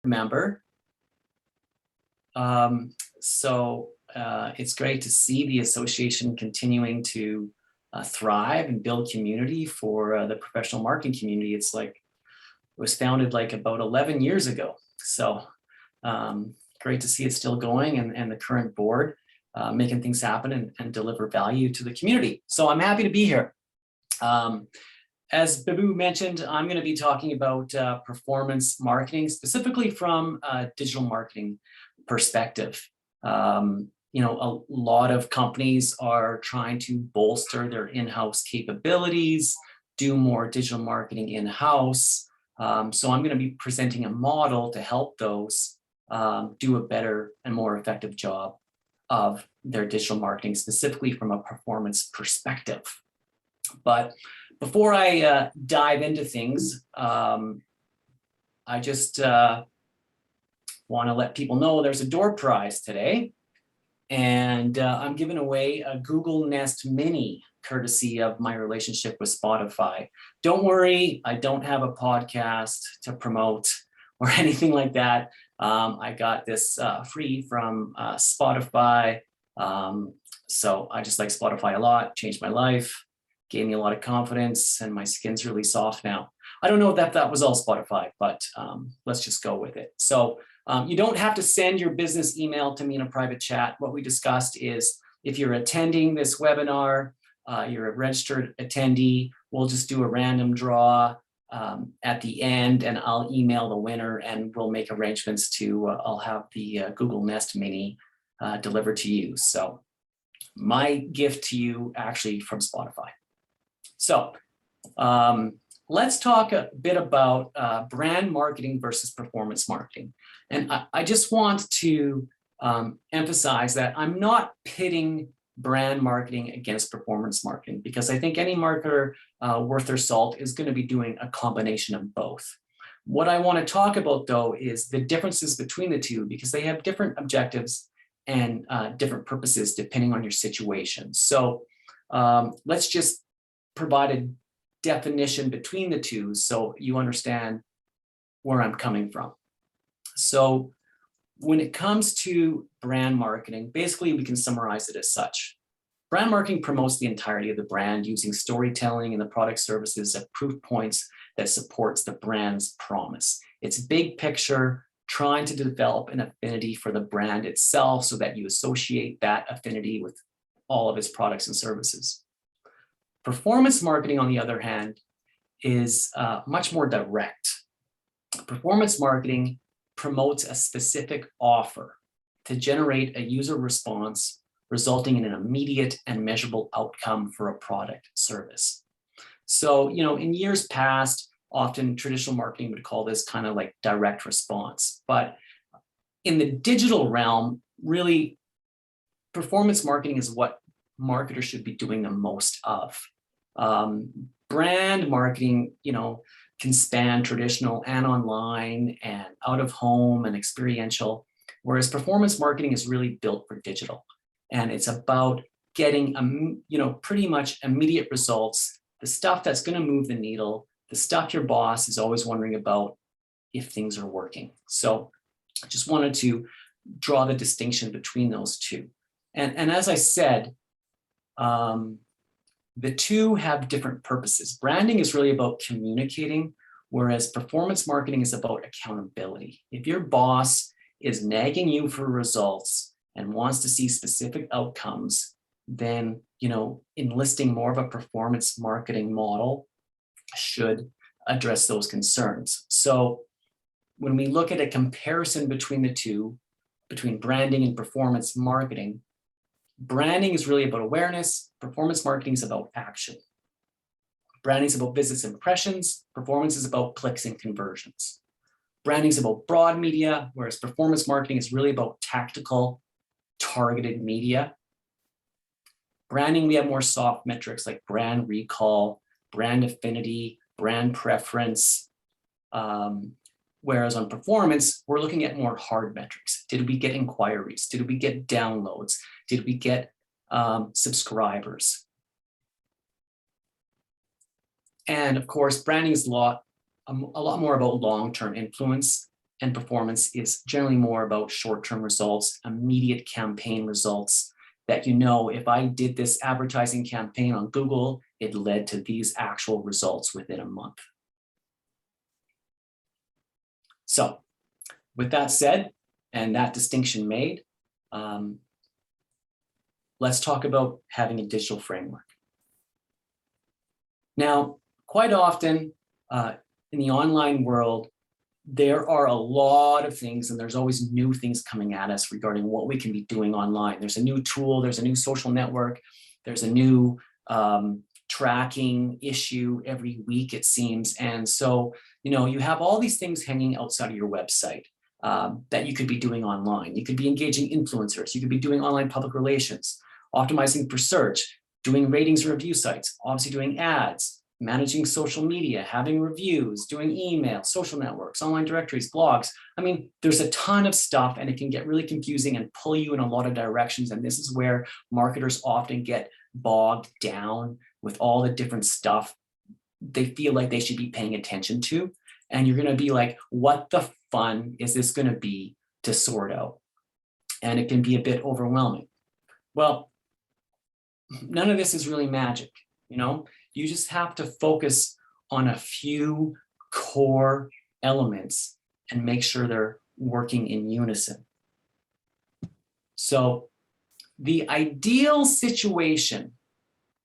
member. It's great to see the association continuing to thrive and build community for the professional marketing community. It was founded like about 11 years ago. So great to see it still going, and the current board making things happen and deliver value to the community. So I'm happy to be here. As Babu mentioned, I'm going to be talking about performance marketing, specifically from a digital marketing perspective. A lot of companies are trying to bolster their in-house capabilities, do more digital marketing in-house. So I'm going to be presenting a model to help those do a better and more effective job of their digital marketing, specifically from a performance perspective. But before I dive into things, I just want to let people know there's a door prize today. And I'm giving away a Google Nest Mini, courtesy of my relationship with Spotify. Don't worry, I don't have a podcast to promote or anything like that. I got this free from Spotify. So I just like Spotify a lot, changed my life, gave me a lot of confidence, and my skin's really soft now. I don't know if that was all Spotify, but let's just go with it. So you don't have to send your business email to me in a private chat. What we discussed is if you're attending this webinar, you're a registered attendee, we'll just do a random draw at the end, and I'll email the winner, and we'll make arrangements to, I'll have the Google Nest Mini delivered to you. So my gift to you actually from Spotify. So let's talk a bit about brand marketing versus performance marketing. And I just want to emphasize that I'm not pitting brand marketing against performance marketing, because I think any marketer worth their salt is going to be doing a combination of both. What I want to talk about, though, is the differences between the two, because they have different objectives and different purposes depending on your situation. So let's just provide a definition between the two so you understand where I'm coming from. So when it comes to brand marketing, basically we can summarize it as such. Brand marketing promotes the entirety of the brand using storytelling and the product services as proof points that supports the brand's promise. It's big picture, trying to develop an affinity for the brand itself so that you associate that affinity with all of its products and services. Performance marketing, on the other hand, is much more direct. Performance marketing promotes a specific offer to generate a user response, resulting in an immediate and measurable outcome for a product service. So, in years past, often traditional marketing would call this kind of like direct response. But in the digital realm, really, performance marketing is what marketers should be doing the most of. Brand marketing, can span traditional and online and out of home and experiential, whereas performance marketing is really built for digital. And it's about getting, pretty much immediate results, the stuff that's going to move the needle, the stuff your boss is always wondering about if things are working. So I just wanted to draw the distinction between those two. And as I said, the two have different purposes. Branding is really about communicating, whereas performance marketing is about accountability. If your boss is nagging you for results and wants to see specific outcomes, then, enlisting more of a performance marketing model should address those concerns. So when we look at a comparison between the two, between branding and performance marketing, branding is really about awareness. Performance marketing is about action. Branding is about visits and impressions. Performance is about clicks and conversions. Branding is about broad media, whereas performance marketing is really about tactical, targeted media. Branding, we have more soft metrics like brand recall, brand affinity, brand preference. Whereas on performance, we're looking at more hard metrics. Did we get inquiries? Did we get downloads? Did we get subscribers? And of course, branding is a lot more about long-term influence. and performance is generally more about short-term results, immediate campaign results that, you know, if I did this advertising campaign on Google, it led to these actual results within a month. So with that said, and that distinction made, let's talk about having a digital framework. Now, quite often in the online world, there are a lot of things, and there's always new things coming at us regarding what we can be doing online. There's a new tool, there's a new social network, there's a new tracking issue every week, it seems. And so, you know, you have all these things hanging outside of your website that you could be doing online. You could be engaging influencers, you could be doing online public relations, optimizing for search, doing ratings and review sites, obviously doing ads, managing social media, having reviews, doing email, social networks, online directories, blogs. I mean, there's a ton of stuff, and it can get really confusing and pull you in a lot of directions. And this is where marketers often get bogged down with all the different stuff they feel like they should be paying attention to. And you're going to be like, what the fun is this going to be to sort out? And it can be a bit overwhelming. Well, none of this is really magic, you know? You just have to focus on a few core elements and make sure they're working in unison. So the ideal situation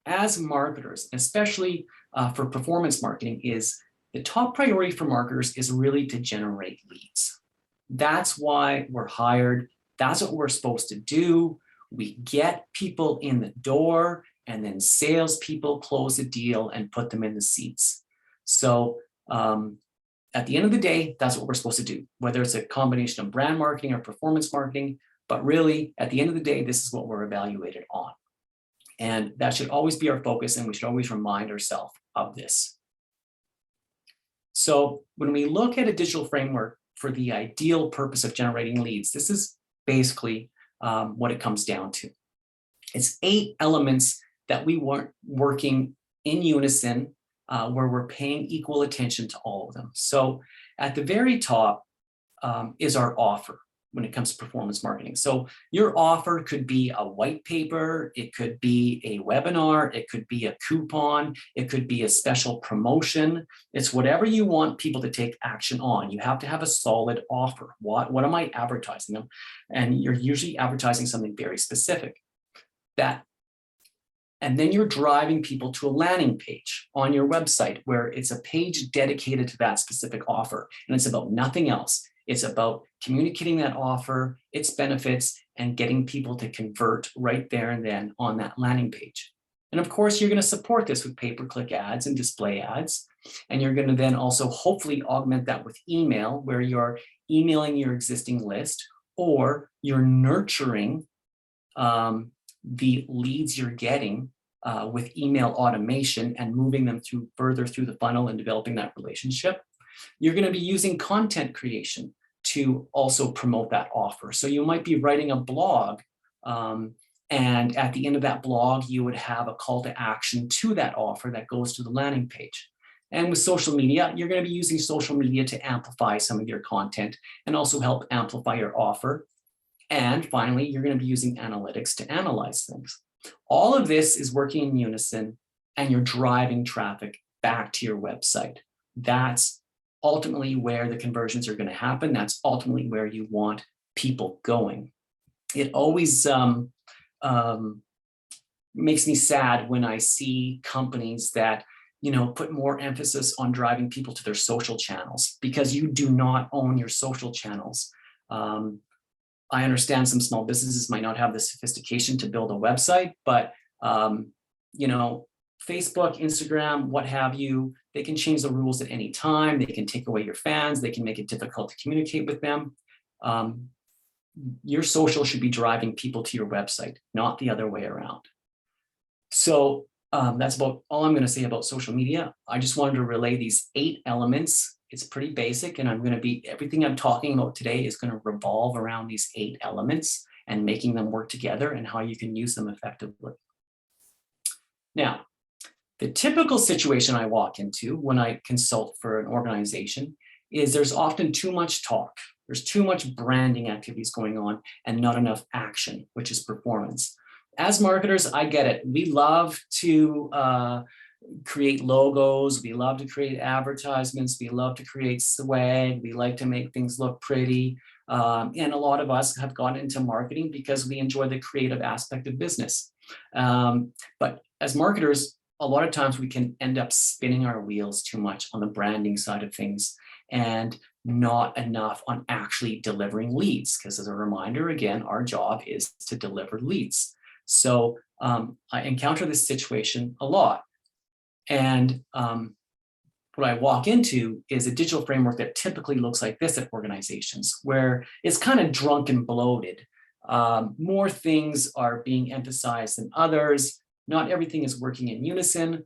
as marketers, especially for performance marketing, is the top priority for marketers is really to generate leads. That's why we're hired. That's what we're supposed to do. We get people in the door, and then salespeople close a deal and put them in the seats. So at the end of the day, that's what we're supposed to do, whether it's a combination of brand marketing or performance marketing. But really, at the end of the day, this is what we're evaluated on. And that should always be our focus, and we should always remind ourselves of this. So when we look at a digital framework for the ideal purpose of generating leads, this is basically what it comes down to. It's 8 elements that we weren't working in unison, where we're paying equal attention to all of them. So at the very top is our offer when it comes to performance marketing. So your offer could be a white paper, it could be a webinar, it could be a coupon, it could be a special promotion. It's whatever you want people to take action on. You have to have a solid offer. What am I advertising them? And you're usually advertising something very specific. And then you're driving people to a landing page on your website where it's a page dedicated to that specific offer. And it's about nothing else. It's about communicating that offer, its benefits, and getting people to convert right there and then on that landing page. And of course, you're going to support this with pay-per-click ads and display ads. And you're going to then also hopefully augment that with email, where you're emailing your existing list, or you're nurturing the leads you're getting with email automation and moving them further through the funnel and developing that relationship. You're going to be using content creation to also promote that offer. So you might be writing a blog, and at the end of that blog, you would have a call to action to that offer that goes to the landing page. And with social media, you're going to be using social media to amplify some of your content and also help amplify your offer. And finally, you're going to be using analytics to analyze things. All of this is working in unison, and you're driving traffic back to your website. That's ultimately where the conversions are going to happen. That's ultimately where you want people going. It always makes me sad when I see companies that, you know, put more emphasis on driving people to their social channels, because you do not own your social channels. I understand some small businesses might not have the sophistication to build a website, but you know, Facebook, Instagram, what have you, they can change the rules at any time. They can take away your fans. They can make it difficult to communicate with them. Your social should be driving people to your website, not the other way around. So that's about all I'm going to say about social media. I just wanted to relay these 8 elements. It's pretty basic, and everything I'm talking about today is going to revolve around these 8 elements and making them work together and how you can use them effectively. Now, the typical situation I walk into when I consult for an organization is there's often too much talk. There's too much branding activities going on and not enough action, which is performance. As marketers, I get it. We love to create logos. We love to create advertisements. We love to create swag. We like to make things look pretty. And a lot of us have gotten into marketing because we enjoy the creative aspect of business. But as marketers, a lot of times we can end up spinning our wheels too much on the branding side of things and not enough on actually delivering leads. Because as a reminder, again, our job is to deliver leads. So I encounter this situation a lot. And what I walk into is a digital framework that typically looks like this at organizations, where it's kind of drunk and bloated. More things are being emphasized than others. Not everything is working in unison.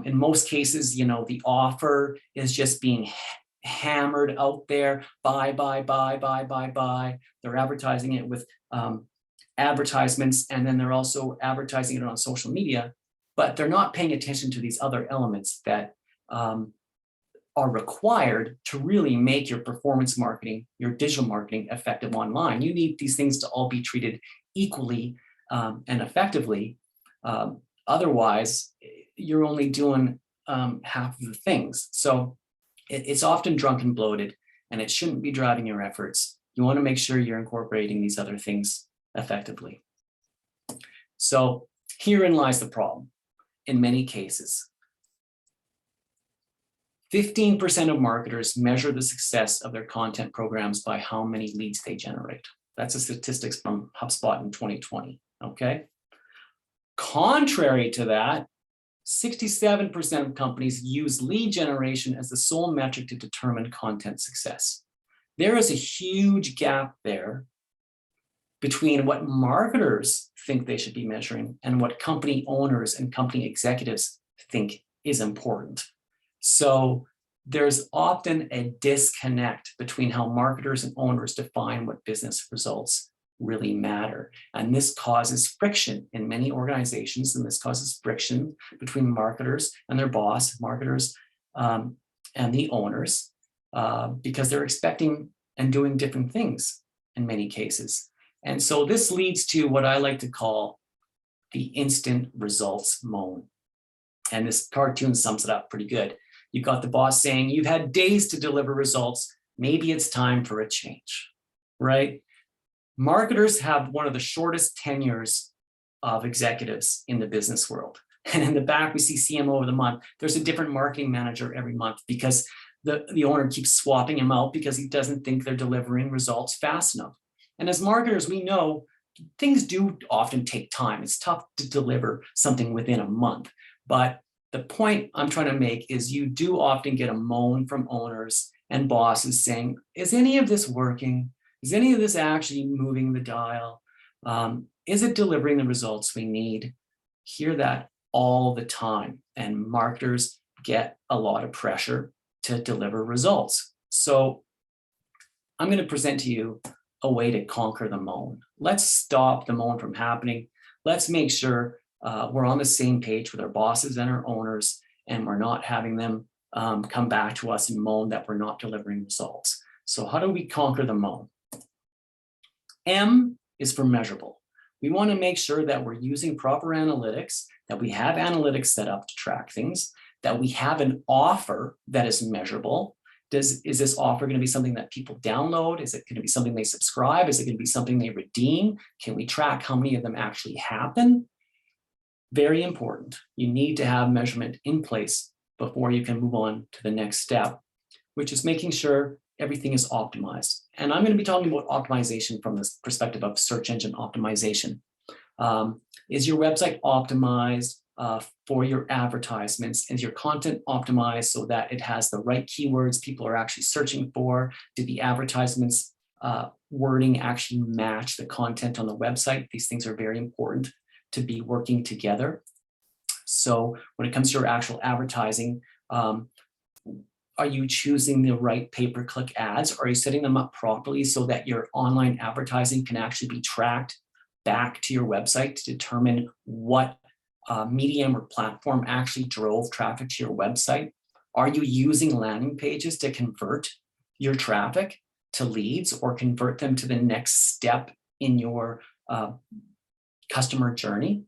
In most cases, the offer is just being hammered out there. Buy. They're advertising it with advertisements, and then they're also advertising it on social media, but they're not paying attention to these other elements that are required to really make your performance marketing, your digital marketing effective online. You need these things to all be treated equally and effectively. Otherwise, you're only doing half of the things. So it's often drunk and bloated, and it shouldn't be driving your efforts. You want to make sure you're incorporating these other things effectively. So herein lies the problem. In many cases, 15% of marketers measure the success of their content programs by how many leads they generate. That's a statistics from HubSpot in 2020, okay? Contrary to that, 67% of companies use lead generation as the sole metric to determine content success. There is a huge gap there between what marketers think they should be measuring and what company owners and company executives think is important. So there's often a disconnect between how marketers and owners define what business results really matter. And this causes friction in many organizations, and this causes friction between marketers and their boss, marketers and the owners, because they're expecting and doing different things in many cases. And so this leads to what I like to call the instant results moan. And this cartoon sums it up pretty good. You've got the boss saying, you've had days to deliver results. Maybe it's time for a change, right? Marketers have one of the shortest tenures of executives in the business world. And in the back, we see CMO of the month. There's a different marketing manager every month because the owner keeps swapping him out because he doesn't think they're delivering results fast enough. And as marketers, we know things do often take time. It's tough to deliver something within a month. But the point I'm trying to make is you do often get a moan from owners and bosses saying, is any of this working? Is any of this actually moving the dial? Is it delivering the results we need? Hear that all the time. And marketers get a lot of pressure to deliver results. So I'm going to present to you a way to conquer the moan. Let's stop the moan from happening. Let's make sure we're on the same page with our bosses and our owners, and we're not having them come back to us and moan that we're not delivering results. So how do we conquer the moan? M is for measurable. We want to make sure that we're using proper analytics, that we have analytics set up to track things, that we have an offer that is measurable. Is this offer going to be something that people download? Is it going to be something they subscribe? Is it going to be something they redeem? Can we track how many of them actually happen? Very important. You need to have measurement in place before you can move on to the next step, which is making sure everything is optimized. And I'm going to be talking about optimization from this perspective of search engine optimization. Is your website optimized for your advertisements? Is your content optimized so that it has the right keywords people are actually searching for? Do the advertisements wording actually match the content on the website? These things are very important to be working together. So when it comes to your actual advertising, are you choosing the right pay-per-click ads? Are you setting them up properly so that your online advertising can actually be tracked back to your website to determine what medium or platform actually drove traffic to your website? Are you using landing pages to convert? your traffic to leads or convert them to the next step in your customer journey.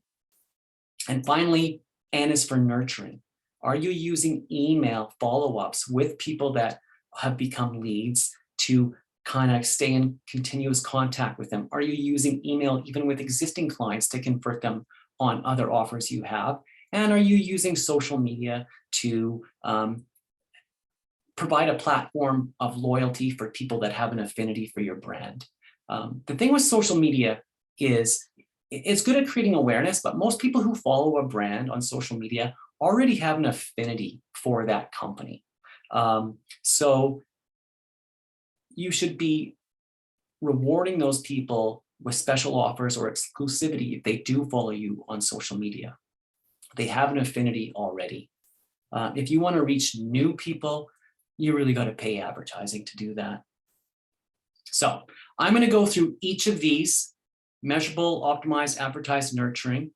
And finally, N is for nurturing. Are you using email follow-ups with people that have become leads to kind of stay in continuous contact with them? Are you using email even with existing clients to convert them on other offers you have? And are you using social media to provide a platform of loyalty for people that have an affinity for your brand? The thing with social media is it's good at creating awareness, but most people who follow a brand on social media already have an affinity for that company. So you should be rewarding those people with special offers or exclusivity if they do follow you on social media. They have an affinity already. If you want to reach new people, you really got to pay advertising to do that. So I'm going to go through each of these: measurable, optimized, advertised, nurturing.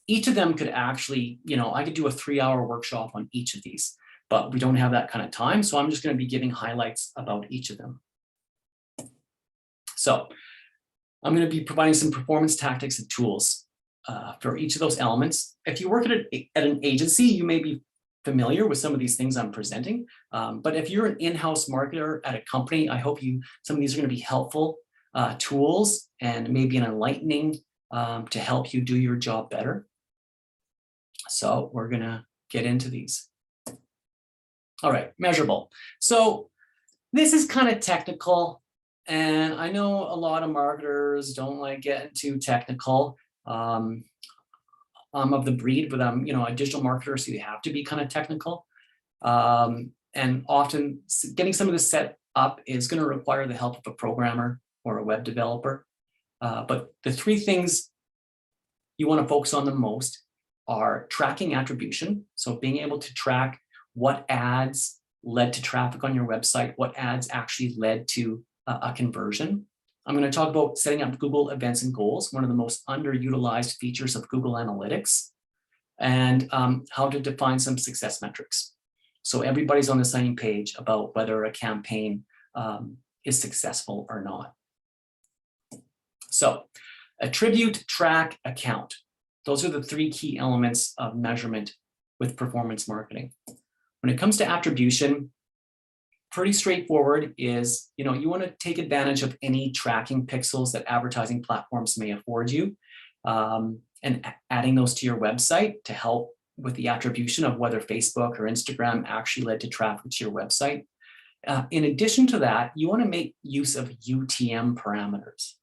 Each of them could actually, I could do a 3-hour workshop on each of these, but we don't have that kind of time. So I'm just going to be giving highlights about each of them. So I'm going to be providing some performance tactics and tools for each of those elements. If you work at an agency, you may be familiar with some of these things I'm presenting. But if you're an in-house marketer at a company, I hope some of these are going to be helpful tools and maybe an enlightening to help you do your job better. So we're going to get into these. All right, measurable. So this is kind of technical, and I know a lot of marketers don't like getting too technical. I'm of the breed, but I'm a digital marketer, so you have to be kind of technical. And often getting some of this set up is going to require the help of a programmer or a web developer. But the 3 things you want to focus on the most are tracking attribution. So being able to track what ads led to traffic on your website, what ads actually led to a conversion. I'm going to talk about setting up Google events and goals, one of the most underutilized features of Google Analytics, and how to define some success metrics. So everybody's on the same page about whether a campaign is successful or not. So attribute, track, account. Those are the 3 key elements of measurement with performance marketing. When it comes to attribution, pretty straightforward is, you want to take advantage of any tracking pixels that advertising platforms may afford you, and adding those to your website to help with the attribution of whether Facebook or Instagram actually led to traffic to your website. In addition to that, you want to make use of UTM parameters.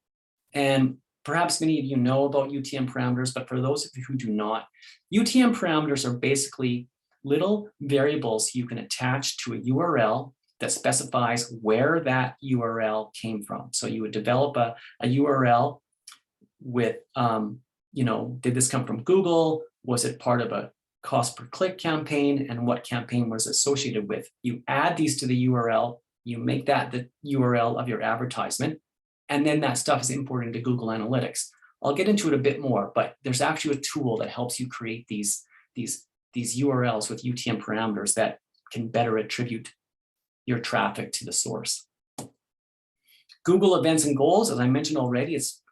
And perhaps many of you know about UTM parameters, but for those of you who do not, UTM parameters are basically little variables you can attach to a URL that specifies where that URL came from. So you would develop a URL with, did this come from Google? Was it part of a cost per click campaign? And what campaign was associated with? You add these to the URL, you make that the URL of your advertisement, and then that stuff is imported into Google Analytics. I'll get into it a bit more, but there's actually a tool that helps you create these URLs with UTM parameters that can better attribute your traffic to the source. Google events and goals, as I mentioned already, it's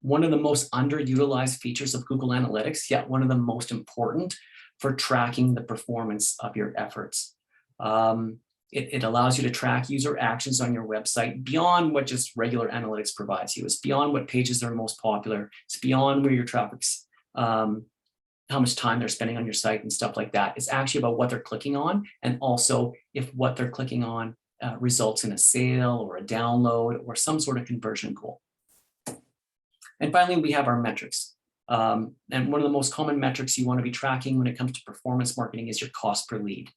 one of the most underutilized features of Google Analytics, yet one of the most important for tracking the performance of your efforts. It allows you to track user actions on your website beyond what just regular analytics provides you. It's beyond what pages are most popular. It's beyond where your traffic's, how much time they're spending on your site and stuff like that. It's actually about what they're clicking on, and also if what they're clicking on results in a sale or a download or some sort of conversion goal. And finally, we have our metrics. And one of the most common metrics you want to be tracking when it comes to performance marketing is your cost per lead,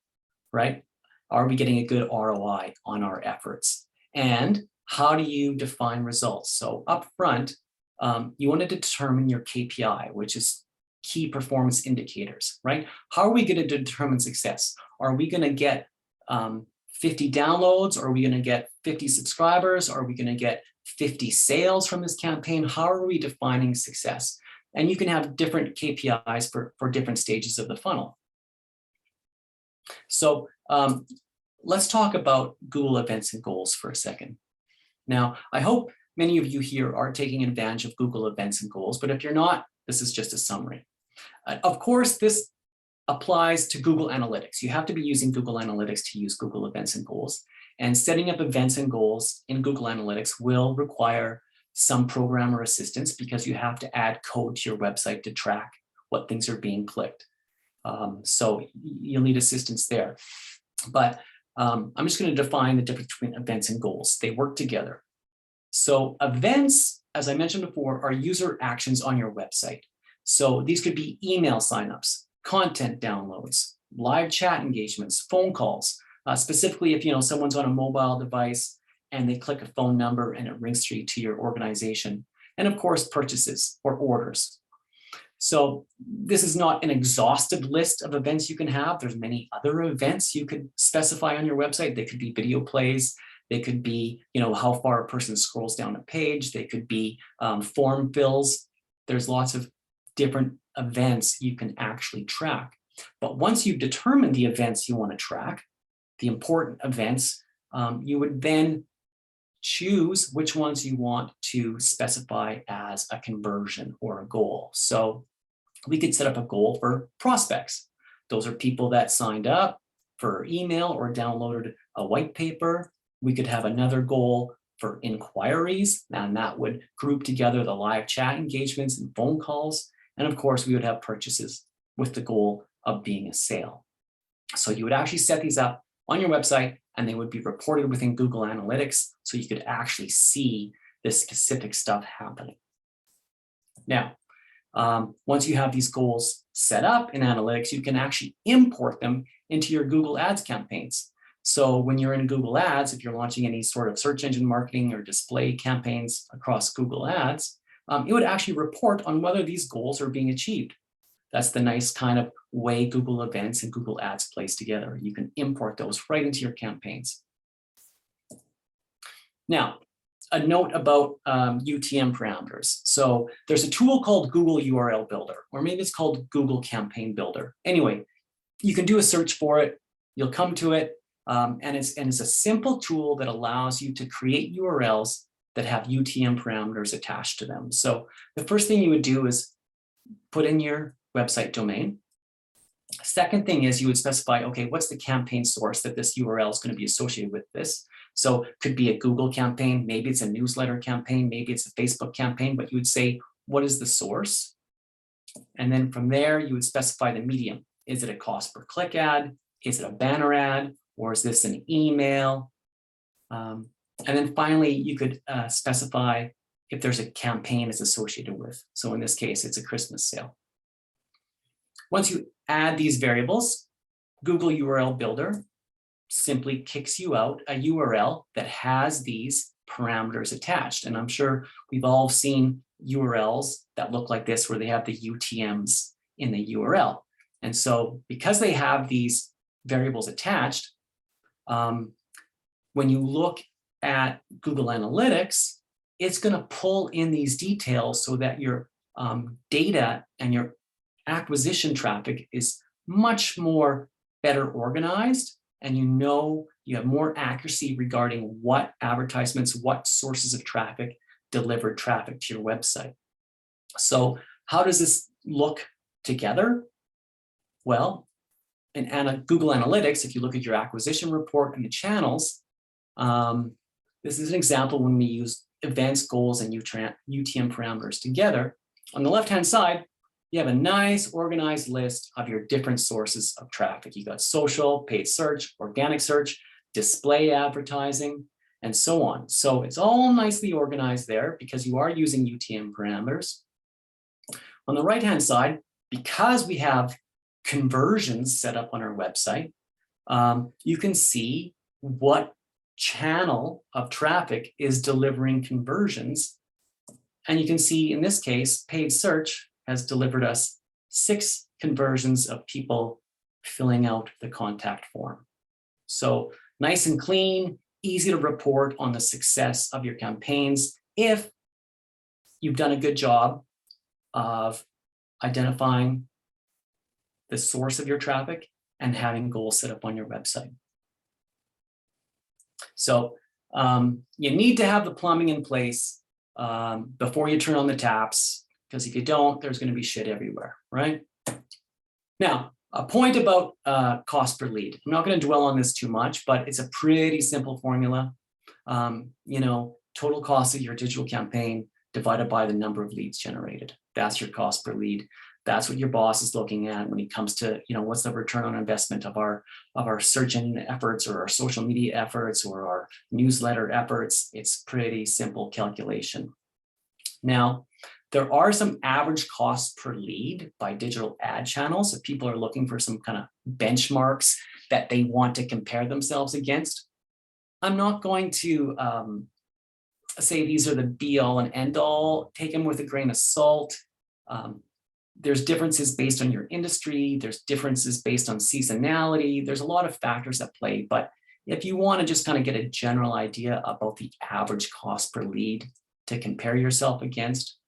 right? Are we getting a good ROI on our efforts? And how do you define results? So up front, you want to determine your KPI, which is key performance indicators, right? How are we going to determine success? Are we going to get 50 downloads? Are we going to get 50 subscribers? Are we going to get 50 sales from this campaign? How are we defining success? And you can have different KPIs for different stages of the funnel. So let's talk about Google Events and Goals for a second. Now, I hope many of you here are taking advantage of Google Events and Goals, but if you're not, this is just a summary. Of course, this applies to Google Analytics. You have to be using Google Analytics to use Google Events and Goals. And setting up events and goals in Google Analytics will require some programmer assistance because you have to add code to your website to track what things are being clicked. So you'll need assistance there. But I'm just going to define the difference between events and goals. They work together. So events, as I mentioned before, are user actions on your website. So these could be email signups, content downloads, live chat engagements, phone calls. Specifically, if someone's on a mobile device and they click a phone number and it rings through to your organization, and of course, purchases or orders. So this is not an exhaustive list of events you can have. There's many other events you could specify on your website. They could be video plays. They could be, how far a person scrolls down a page. They could be form fills. There's lots of different events you can actually track. But once you've determined the events you want to track, the important events, you would then choose which ones you want to specify as a conversion or a goal. So we could set up a goal for prospects. Those are people that signed up for email or downloaded a white paper. We could have another goal for inquiries, and that would group together the live chat engagements and phone calls. And of course, we would have purchases with the goal of being a sale. So you would actually set these up on your website and they would be reported within Google Analytics so you could actually see this specific stuff happening. Now, once you have these goals set up in Analytics, you can actually import them into your Google Ads campaigns. So when you're in Google Ads, if you're launching any sort of search engine marketing or display campaigns across Google Ads, it would actually report on whether these goals are being achieved. That's the nice kind of way Google Events and Google Ads plays together. You can import those right into your campaigns. Now, a note about UTM parameters. So there's a tool called Google URL Builder, or maybe it's called Google Campaign Builder. Anyway, you can do a search for it. You'll come to it, and it's a simple tool that allows you to create URLs that have UTM parameters attached to them. So the first thing you would do is put in your website domain. Second thing is you would specify, okay, what's the campaign source that this URL is going to be associated with this? So it could be a Google campaign, maybe it's a newsletter campaign, maybe it's a Facebook campaign, but you would say, what is the source? And then from there, you would specify the medium. Is it a cost per click ad? Is it a banner ad? Or is this an email? And then finally, you could specify if there's a campaign it's associated with. So in this case, it's a Christmas sale. Once you add these variables, Google URL Builder simply kicks you out a URL that has these parameters attached. And I'm sure we've all seen URLs that look like this, where they have the UTMs in the URL. And so because they have these variables attached, when you look at Google Analytics, it's going to pull in these details so that your data and your acquisition traffic is much more better organized, and you have more accuracy regarding what advertisements, what sources of traffic delivered traffic to your website. So how does this look together? Well, in Google Analytics, if you look at your acquisition report and the channels, this is an example when we use events, goals, and UTM parameters together. On the left-hand side, you have a nice organized list of your different sources of traffic. You got social, paid search, organic search, display advertising, and so on. So it's all nicely organized there because you are using UTM parameters. On the right-hand side, because we have conversions set up on our website, you can see what channel of traffic is delivering conversions. And you can see in this case, paid search has delivered us 6 conversions of people filling out the contact form. So nice and clean, easy to report on the success of your campaigns if you've done a good job of identifying the source of your traffic and having goals set up on your website. So you need to have the plumbing in place before you turn on the taps, because if you don't, there's going to be shit everywhere, right? Now, a point about cost per lead. I'm not going to dwell on this too much, but it's a pretty simple formula. Total cost of your digital campaign divided by the number of leads generated. That's your cost per lead. That's what your boss is looking at when it comes to, what's the return on investment of our search engine efforts, or our social media efforts, or our newsletter efforts. It's pretty simple calculation. Now, there are some average costs per lead by digital ad channels. If people are looking for some kind of benchmarks that they want to compare themselves against, I'm not going to say these are the be all and end all. Take them with a grain of salt. There's differences based on your industry. There's differences based on seasonality. There's a lot of factors at play. But if you want to just kind of get a general idea about the average cost per lead to compare yourself against,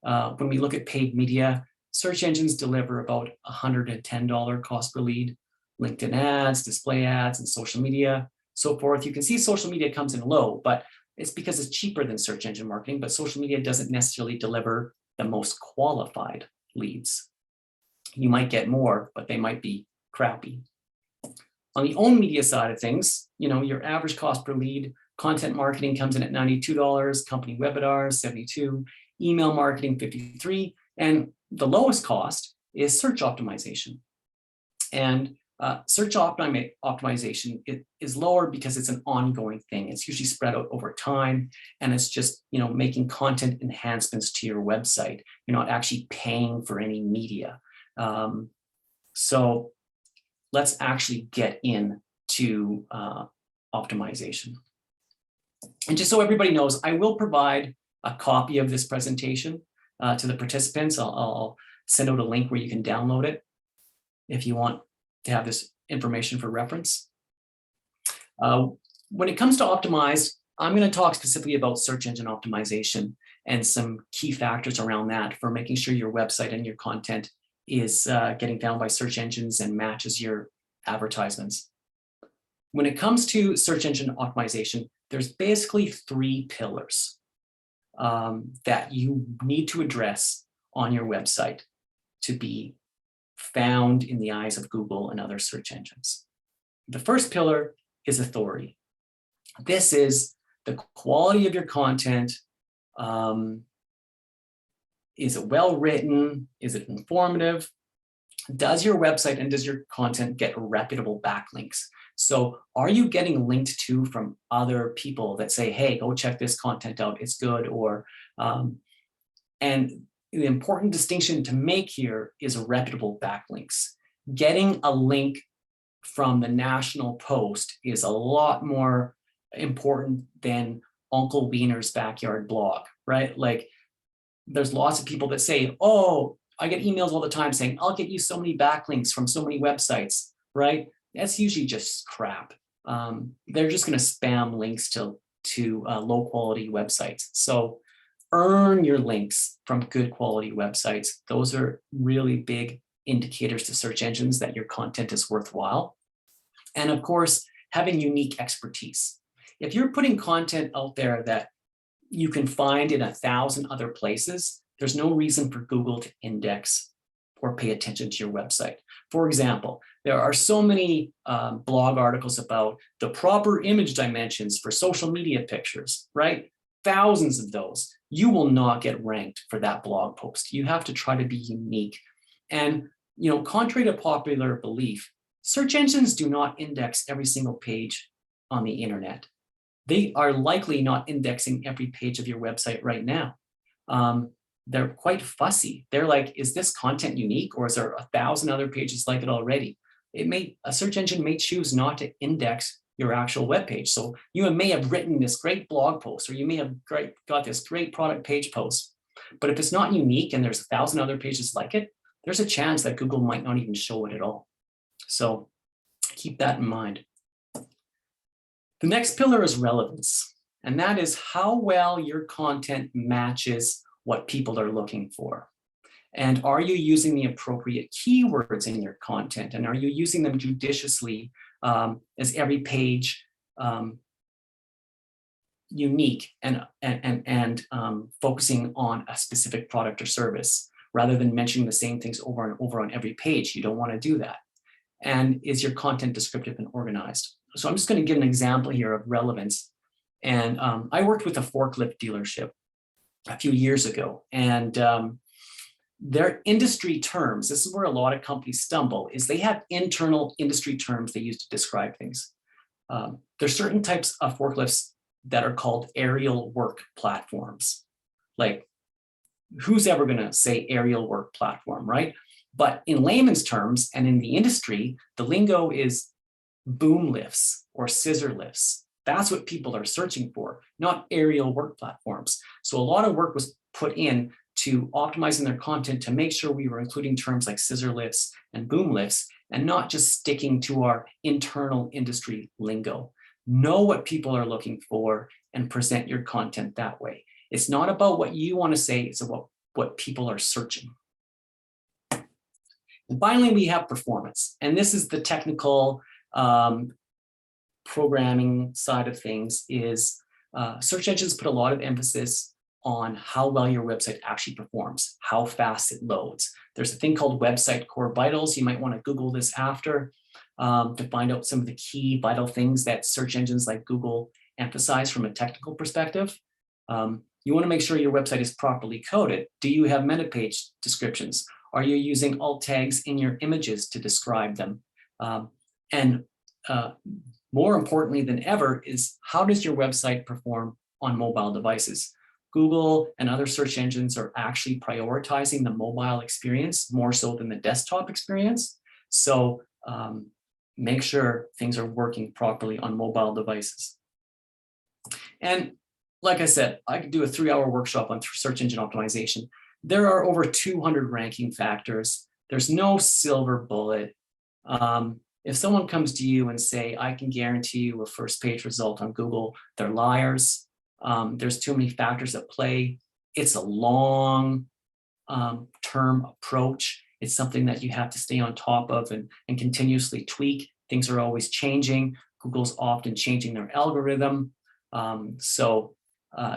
when we look at paid media, search engines deliver about $110 cost per lead. LinkedIn ads, display ads, and social media, so forth. You can see social media comes in low, but it's because it's cheaper than search engine marketing, but social media doesn't necessarily deliver the most qualified leads. You might get more, but they might be crappy. On the owned media side of things, your average cost per lead, content marketing comes in at $92, company webinars, $72, email marketing, $53, and the lowest cost is search optimization. And search optimization is lower because it's an ongoing thing. It's usually spread out over time, and it's just making content enhancements to your website. You're not actually paying for any media. So let's actually get into optimization. And just so everybody knows, I will provide a copy of this presentation to the participants. I'll send out a link where you can download it if you want to have this information for reference. When it comes to optimized, I'm going to talk specifically about search engine optimization and some key factors around that for making sure your website and your content is getting found by search engines and matches your advertisements. When it comes to search engine optimization, there's basically 3 pillars that you need to address on your website to be found in the eyes of Google and other search engines. The first pillar is authority. This is the quality of your content. Is it well written? Is it informative? Does your website and does your content get reputable backlinks? So are you getting linked to from other people that say, hey, go check this content out, it's good? Or and the important distinction to make here is reputable backlinks. Getting a link from the National Post is a lot more important than Uncle Wiener's backyard blog, right? Like, there's lots of people that say, oh, I get emails all the time saying, I'll get you so many backlinks from so many websites, right? That's usually just crap. They're just going to spam links to low quality websites. So earn your links from good quality websites. Those are really big indicators to search engines that your content is worthwhile. And of course, having unique expertise. If you're putting content out there that you can find in 1,000 other places, there's no reason for Google to index or pay attention to your website. For example, there are so many blog articles about the proper image dimensions for social media pictures, right? Thousands of those. You will not get ranked for that blog post. You have to try to be unique. And, contrary to popular belief, search engines do not index every single page on the internet. They are likely not indexing every page of your website right now. They're quite fussy. They're like, is this content unique, or is there 1,000 other pages like it already? A search engine may choose not to index your actual web page. So you may have written this great blog post, or you may have got this great product page post, but if it's not unique and there's 1,000 other pages like it, there's a chance that Google might not even show it at all. So keep that in mind. The next pillar is relevance, and that is how well your content matches what people are looking for. And are you using the appropriate keywords in your content? And are you using them judiciously, as every page unique and focusing on a specific product or service rather than mentioning the same things over and over on every page. You don't want to do that. And is your content descriptive and organized? So I'm just going to give an example here of relevance. And I worked with a forklift dealership a few years ago, and their industry terms, this is where a lot of companies stumble, is they have internal industry terms they use to describe things. There's certain types of forklifts that are called aerial work platforms. Like, who's ever going to say aerial work platform, right? But in layman's terms and in the industry, the lingo is boom lifts or scissor lifts. That's what people are searching for, not aerial work platforms. So a lot of work was put in to optimizing their content to make sure we were including terms like scissor lifts and boom lifts and not just sticking to our internal industry lingo. Know what people are looking for and present your content that way. It's not about what you want to say, it's about what people are searching. And finally, we have performance. And this is the technical programming side of things. Is search engines put a lot of emphasis on how well your website actually performs, how fast it loads. There's a thing called Website Core Vitals. You might want to Google this after to find out some of the key vital things that search engines like Google emphasize from a technical perspective. You want to make sure your website is properly coded. Do you have meta page descriptions? Are you using alt tags in your images to describe them? More importantly than ever is, how does your website perform on mobile devices? Google and other search engines are actually prioritizing the mobile experience more so than the desktop experience. So make sure things are working properly on mobile devices. And like I said, I could do a 3-hour workshop on search engine optimization. There are over 200 ranking factors. There's no silver bullet. If someone comes to you and say, I can guarantee you a first page result on Google, they're liars. There's too many factors at play. It's a long term approach. It's something that you have to stay on top of and continuously tweak. Things are always changing. Google's often changing their algorithm.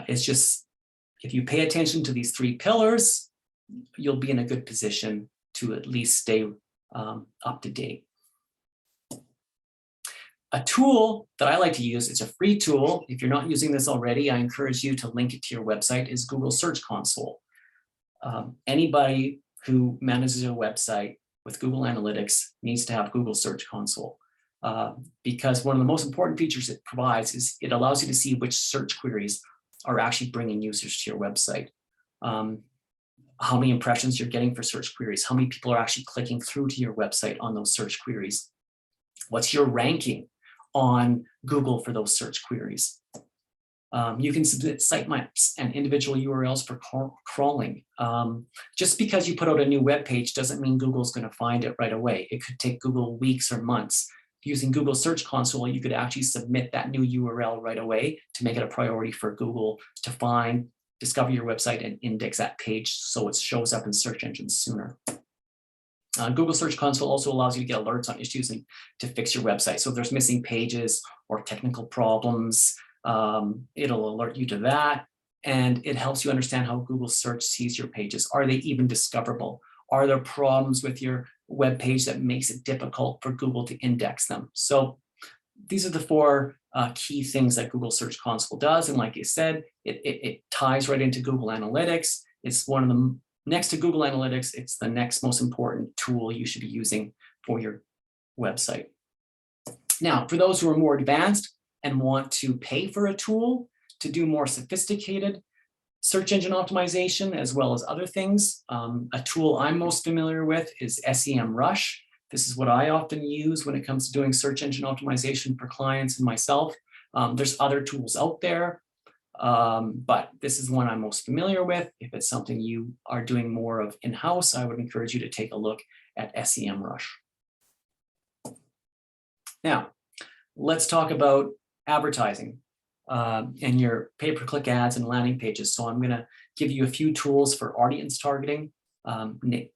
It's just, if you pay attention to these 3 pillars, you'll be in a good position to at least stay up to date. A tool that I like to use, it's a free tool. If you're not using this already, I encourage you to link it to your website, is Google Search Console. Anybody who manages a website with Google Analytics needs to have Google Search Console because one of the most important features it provides is it allows you to see which search queries are actually bringing users to your website. How many impressions you're getting for search queries, how many people are actually clicking through to your website on those search queries. What's your ranking on Google for those search queries? You can submit sitemaps and individual URLs for crawling. Just because you put out a new web page doesn't mean Google's going to find it right away. It could take Google weeks or months. Using Google Search Console, you could actually submit that new URL right away to make it a priority for Google to find, discover your website, and index that page so it shows up in search engines sooner. Google Search Console also allows you to get alerts on issues and to fix your website. So if there's missing pages or technical problems, it'll alert you to that. And it helps you understand how Google search sees your pages. Are they even discoverable? Are there problems with your web page that makes it difficult for Google to index them? So these are the 4 key things that Google Search Console does. And like I said, it ties right into Google Analytics. It's one of the, next to Google Analytics, it's the next most important tool you should be using for your website. Now, for those who are more advanced and want to pay for a tool to do more sophisticated search engine optimization, as well as other things, a tool I'm most familiar with is SEMrush. This is what I often use when it comes to doing search engine optimization for clients and myself. There's other tools out there, but this is one I'm most familiar with. If it's something you are doing more of in-house, I would encourage you to take a look at SEMrush. Now, let's talk about advertising and your pay-per-click ads and landing pages. So I'm going to give you a few tools for audience targeting,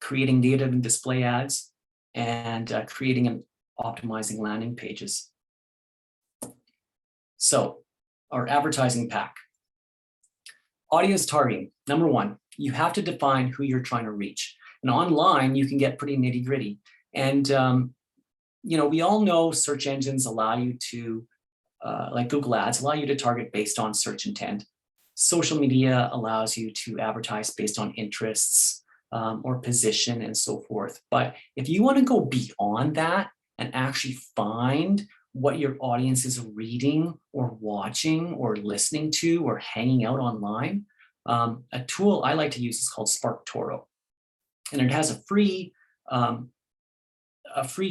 creating native and display ads, and creating and optimizing landing pages. So or advertising pack. Audience targeting. Number one, you have to define who you're trying to reach. And online, you can get pretty nitty gritty. And, we all know search engines allow you to, like Google Ads, allow you to target based on search intent. Social media allows you to advertise based on interests or position and so forth. But if you want to go beyond that and actually find what your audience is reading or watching or listening to or hanging out online, a tool I like to use is called SparkToro. And it has a free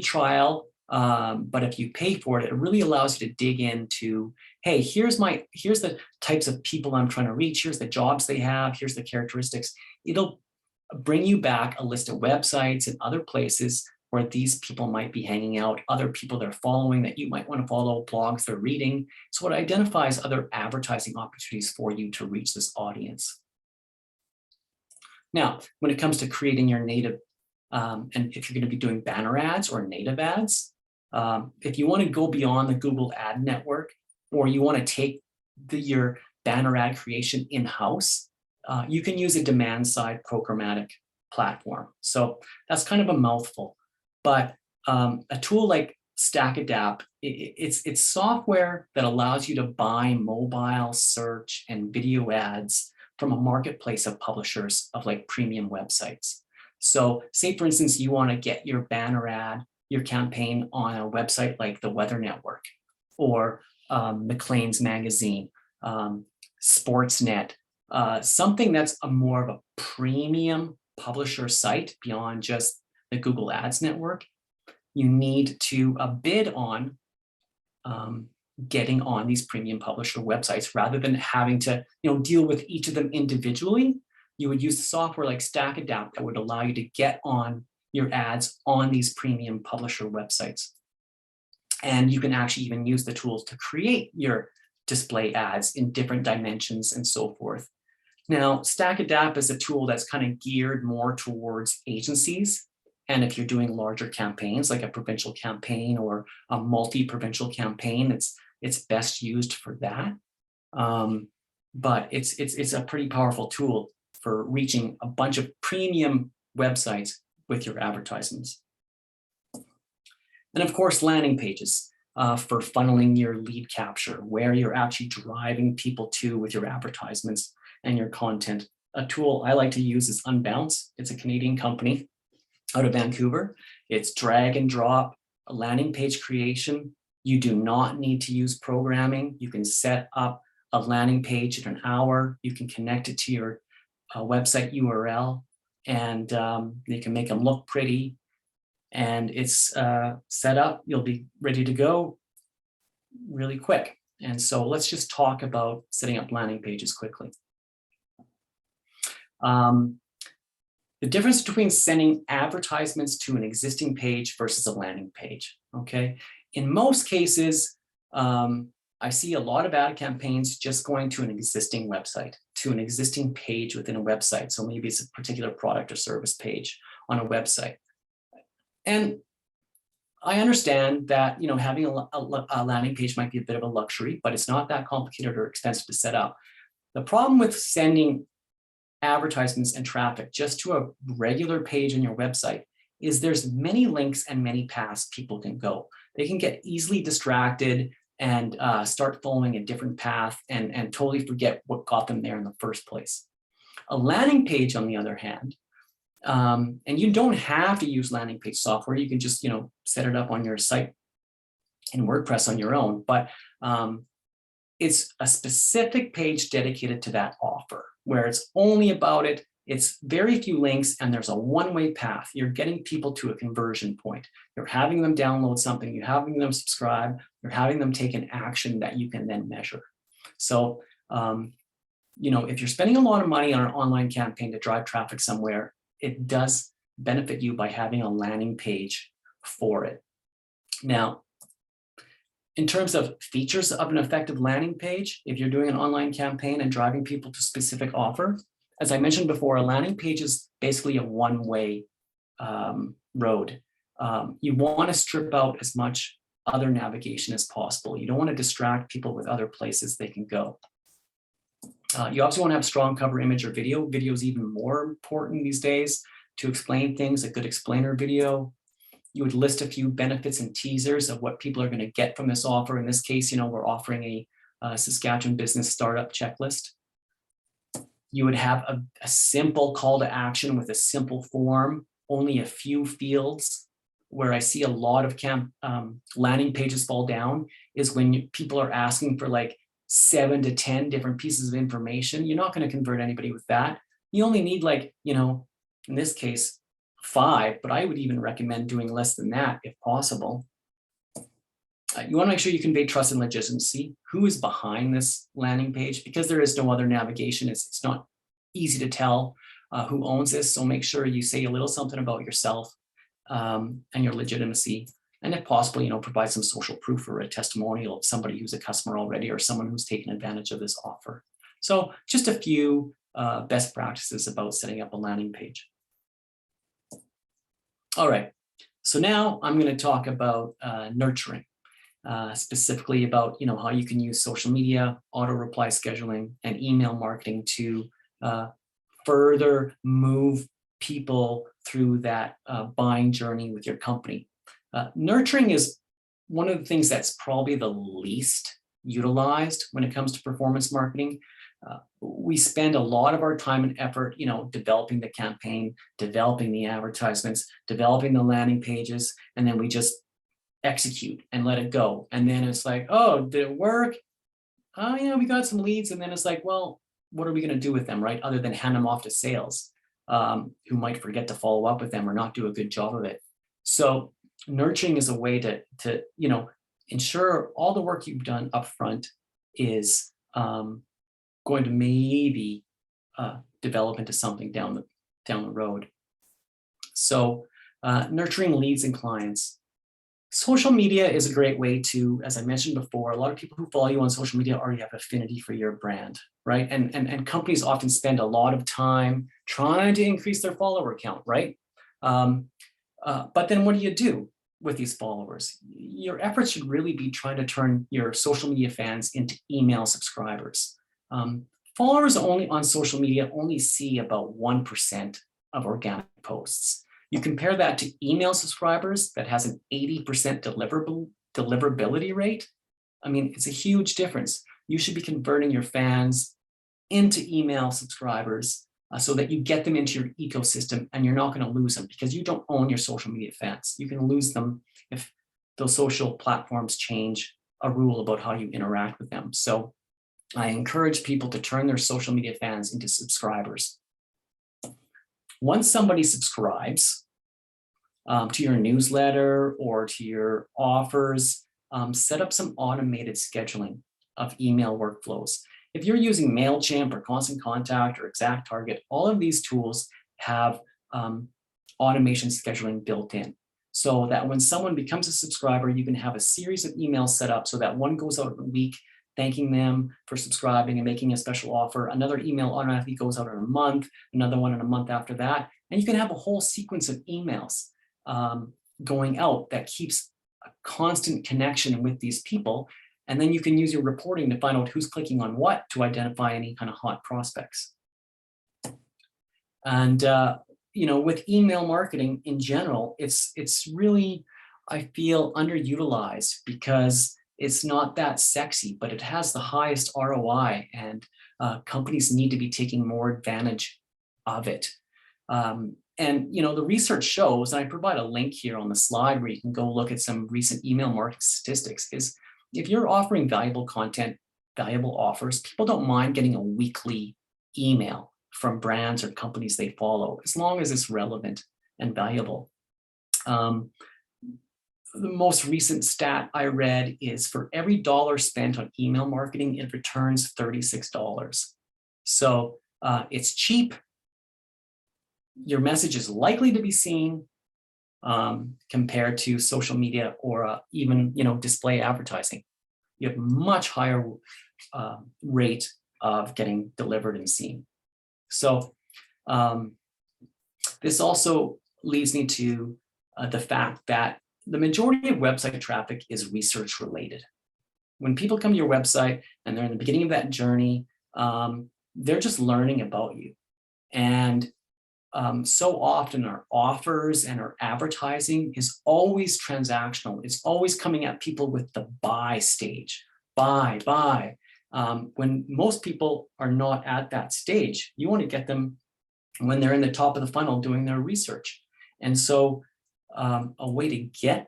trial, but if you pay for it, it really allows you to dig into, hey, here's the types of people I'm trying to reach, here's the jobs they have, here's the characteristics. It'll bring you back a list of websites and other places where these people might be hanging out, other people they're following that you might want to follow, blogs they're reading. So it identifies other advertising opportunities for you to reach this audience. Now, when it comes to creating your native, and if you're going to be doing banner ads or native ads, if you want to go beyond the Google Ad Network, or you want to take your banner ad creation in-house, you can use a demand-side programmatic platform. So that's kind of a mouthful, but a tool like StackAdapt, it's software that allows you to buy mobile search and video ads from a marketplace of publishers of like premium websites. So say, for instance, you want to get your banner ad, your campaign on a website like the Weather Network or Maclean's Magazine, Sportsnet, something that's more of a premium publisher site beyond just the Google Ads network. You need to bid on getting on these premium publisher websites rather than having to deal with each of them individually. You would use software like StackAdapt that would allow you to get on your ads on these premium publisher websites. And you can actually even use the tools to create your display ads in different dimensions and so forth. Now, StackAdapt is a tool that's kind of geared more towards agencies. And if you're doing larger campaigns, like a provincial campaign or a multi-provincial campaign, it's best used for that. But it's a pretty powerful tool for reaching a bunch of premium websites with your advertisements. And of course, landing pages for funneling your lead capture, where you're actually driving people to with your advertisements and your content. A tool I like to use is Unbounce. It's a Canadian company out of Vancouver. It's drag and drop, a landing page creation. You do not need to use programming. You can set up a landing page in an hour. You can connect it to your website URL, and you can make them look pretty. And it's set up. You'll be ready to go really quick. And so let's just talk about setting up landing pages quickly. The difference between sending advertisements to an existing page versus a landing page, okay? In most cases, I see a lot of ad campaigns just going to an existing website, to an existing page within a website. So maybe it's a particular product or service page on a website. And I understand that having a landing page might be a bit of a luxury, but it's not that complicated or expensive to set up. The problem with sending advertisements and traffic just to a regular page on your website is there's many links and many paths people can go. They can get easily distracted and start following a different path and totally forget what got them there in the first place. A landing page, on the other hand, and you don't have to use landing page software. You can just set it up on your site in WordPress on your own, but it's a specific page dedicated to that offer, where it's only about it. It's very few links and there's a one-way path. You're getting people to a conversion point. You're having them download something, you're having them subscribe, you're having them take an action that you can then measure. So, if you're spending a lot of money on an online campaign to drive traffic somewhere, it does benefit you by having a landing page for it. Now, in terms of features of an effective landing page, if you're doing an online campaign and driving people to a specific offer, as I mentioned before, a landing page is basically a one-way road. You want to strip out as much other navigation as possible. You don't want to distract people with other places they can go. You also want to have strong cover image or video. Video is even more important these days to explain things, a good explainer video. You would list a few benefits and teasers of what people are going to get from this offer. In this case, we're offering a Saskatchewan business startup checklist. You would have a simple call to action with a simple form, only a few fields. Where I see a lot of landing pages fall down is when people are asking for like 7 to 10 different pieces of information. You're not going to convert anybody with that. You only need like, in this case, 5, but I would even recommend doing less than that if possible. You want to make sure you convey trust and legitimacy. Who is behind this landing page? Because there is no other navigation, it's not easy to tell who owns this. So make sure you say a little something about yourself and your legitimacy. And if possible, provide some social proof or a testimonial of somebody who's a customer already or someone who's taken advantage of this offer. So just a few best practices about setting up a landing page. All right, so now I'm going to talk about nurturing, specifically about how you can use social media, auto reply scheduling, and email marketing to further move people through that buying journey with your company. Nurturing is one of the things that's probably the least utilized when it comes to performance marketing. We spend a lot of our time and effort, developing the campaign, developing the advertisements, developing the landing pages, and then we just execute and let it go. And then it's like, oh, did it work? Oh, yeah, we got some leads. And then it's like, well, what are we going to do with them, right? Other than hand them off to sales, who might forget to follow up with them or not do a good job of it. So nurturing is a way to ensure all the work you've done upfront is going to maybe develop into something down the road. So nurturing leads and clients. Social media is a great way to, as I mentioned before, a lot of people who follow you on social media already have affinity for your brand, right? And companies often spend a lot of time trying to increase their follower count, right? But then what do you do with these followers? Your efforts should really be trying to turn your social media fans into email subscribers. Followers only on social media only see about 1% of organic posts. You compare that to email subscribers that has an 80% deliverability rate. I mean, it's a huge difference. You should be converting your fans into email subscribers so that you get them into your ecosystem and you're not going to lose them because you don't own your social media fans. You can lose them if those social platforms change a rule about how you interact with them. So I encourage people to turn their social media fans into subscribers. Once somebody subscribes to your newsletter or to your offers, set up some automated scheduling of email workflows. If you're using MailChimp or Constant Contact or ExactTarget, all of these tools have automation scheduling built in so that when someone becomes a subscriber, you can have a series of emails set up so that one goes out in a week thanking them for subscribing and making a special offer. Another email automatically goes out in a month, another one in a month after that. And you can have a whole sequence of emails going out that keeps a constant connection with these people. And then you can use your reporting to find out who's clicking on what to identify any kind of hot prospects. And, with email marketing in general, it's really, I feel, underutilized because it's not that sexy, but it has the highest ROI and companies need to be taking more advantage of it. And the research shows, and I provide a link here on the slide where you can go look at some recent email marketing statistics, is if you're offering valuable content, valuable offers, people don't mind getting a weekly email from brands or companies they follow, as long as it's relevant and valuable. The most recent stat I read is for every dollar spent on email marketing, it returns $36. So it's cheap. Your message is likely to be seen compared to social media or even display advertising. You have much higher rate of getting delivered and seen. So this also leads me to the fact that the majority of website traffic is research related. When people come to your website and they're in the beginning of that journey, they're just learning about you. And so often our offers and our advertising is always transactional. It's always coming at people with the buy stage, buy. When most people are not at that stage, you want to get them when they're in the top of the funnel doing their research. And so a way to get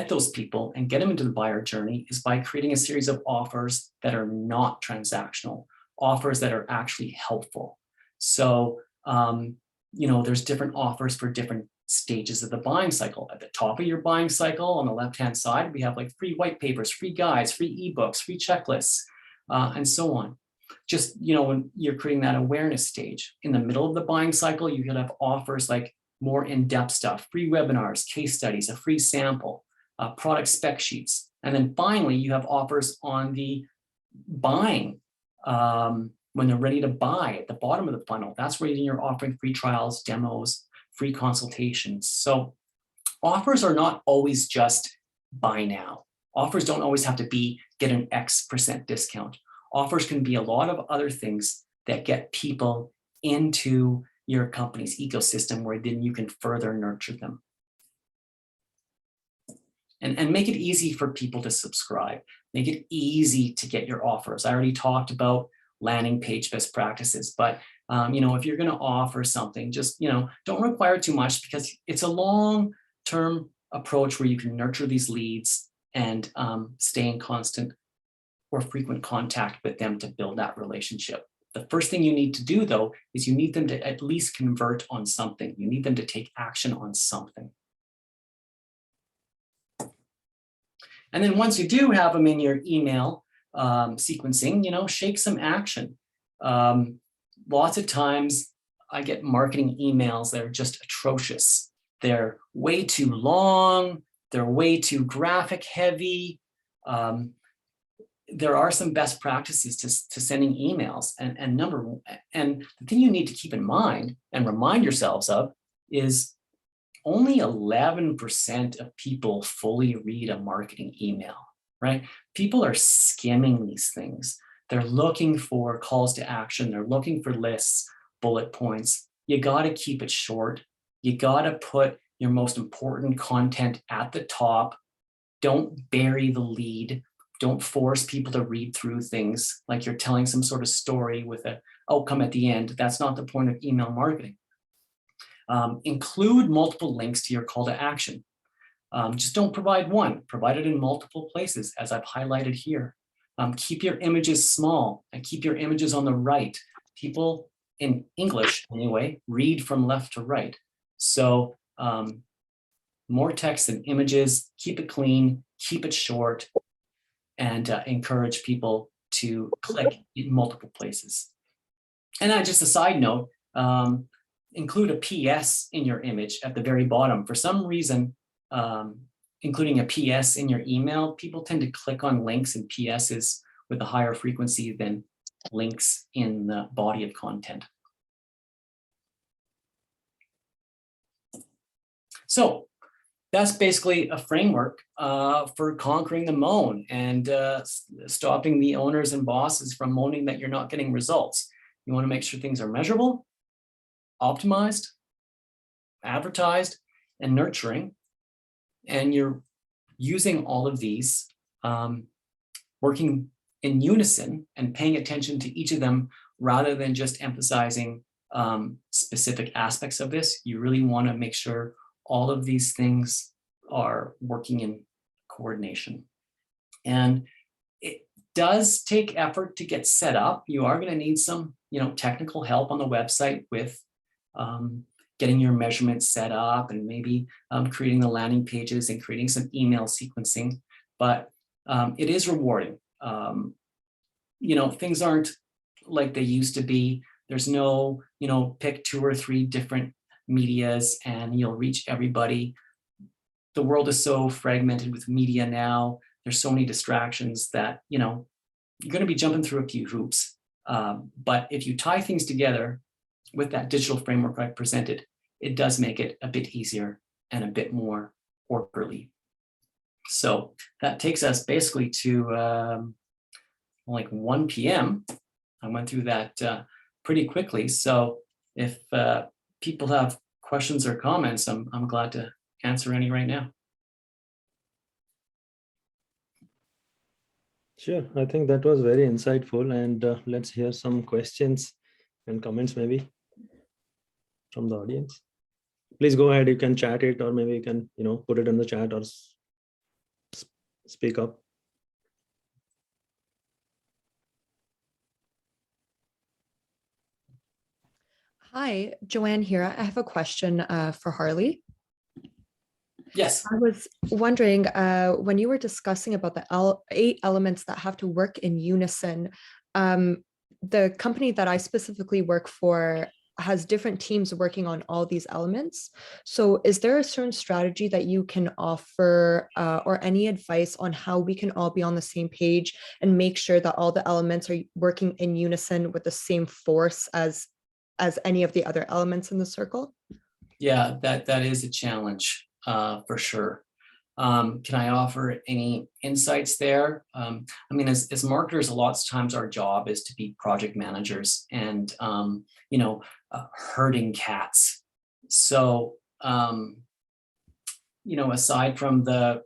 those people and get them into the buyer journey is by creating a series of offers that are not transactional, offers that are actually helpful. So, there's different offers for different stages of the buying cycle. At the top of your buying cycle, on the left-hand side, we have like free white papers, free guides, free ebooks, free checklists, and so on. Just, when you're creating that awareness stage. In the middle of the buying cycle, you could have offers like more in-depth stuff, free webinars, case studies, a free sample, product spec sheets. And then finally, you have offers on the buying, when they're ready to buy at the bottom of the funnel. That's where you're offering free trials, demos, free consultations. So offers are not always just buy now. Offers don't always have to be get an X% discount. Offers can be a lot of other things that get people into your company's ecosystem where then you can further nurture them. And make it easy for people to subscribe. Make it easy to get your offers. I already talked about landing page best practices, but if you're going to offer something, just don't require too much, because it's a long-term approach where you can nurture these leads and stay in constant or frequent contact with them to build that relationship. The first thing you need to do, though, is you need them to at least convert on something. You need them to take action on something. And then once you do have them in your email sequencing, shake some action. Lots of times I get marketing emails that are just atrocious. They're way too long. They're way too graphic heavy. There are some best practices to sending emails. And the thing you need to keep in mind and remind yourselves of is only 11% of people fully read a marketing email, right? People are skimming these things. They're looking for calls to action. They're looking for lists, bullet points. You got to keep it short. You got to put your most important content at the top. Don't bury the lead. Don't force people to read through things like you're telling some sort of story with an outcome at the end. That's not the point of email marketing. Include multiple links to your call to action. Just don't provide one. Provide it in multiple places, as I've highlighted here. Keep your images small and keep your images on the right. People, in English anyway, read from left to right. So more text and images, keep it clean, keep it short, and encourage people to click in multiple places. And just a side note, include a PS in your image at the very bottom. For some reason, including a PS in your email, people tend to click on links and PSs with a higher frequency than links in the body of content. So that's basically a framework for conquering the moan and stopping the owners and bosses from moaning that you're not getting results. You want to make sure things are measurable, optimized, advertised, and nurturing. And you're using all of these, working in unison and paying attention to each of them rather than just emphasizing specific aspects of this. You really want to make sure all of these things are working in coordination. And it does take effort to get set up. You are going to need some, technical help on the website with getting your measurements set up and maybe creating the landing pages and creating some email sequencing. But it is rewarding. Things aren't like they used to be. There's no, pick 2 or 3 different medias and you'll reach everybody. The world is so fragmented with media now. There's so many distractions that, you're going to be jumping through a few hoops. But if you tie things together with that digital framework I presented, it does make it a bit easier and a bit more orderly. So that takes us basically to like 1 p.m. I went through that pretty quickly. So if people have questions or comments, I'm glad to answer any right now. Sure, I think that was very insightful, and let's hear some questions and comments maybe from the audience. Please go ahead, you can chat it, or maybe you can, put it in the chat or speak up. Hi, Joanne here. I have a question for Harley. Yes. I was wondering, when you were discussing about the 8 elements that have to work in unison, the company that I specifically work for has different teams working on all these elements. So is there a certain strategy that you can offer or any advice on how we can all be on the same page and make sure that all the elements are working in unison with the same force as any of the other elements in the circle? Yeah, that is a challenge for sure. Can I offer any insights there? I mean, as marketers, a lot of times our job is to be project managers and, herding cats. So, aside from the,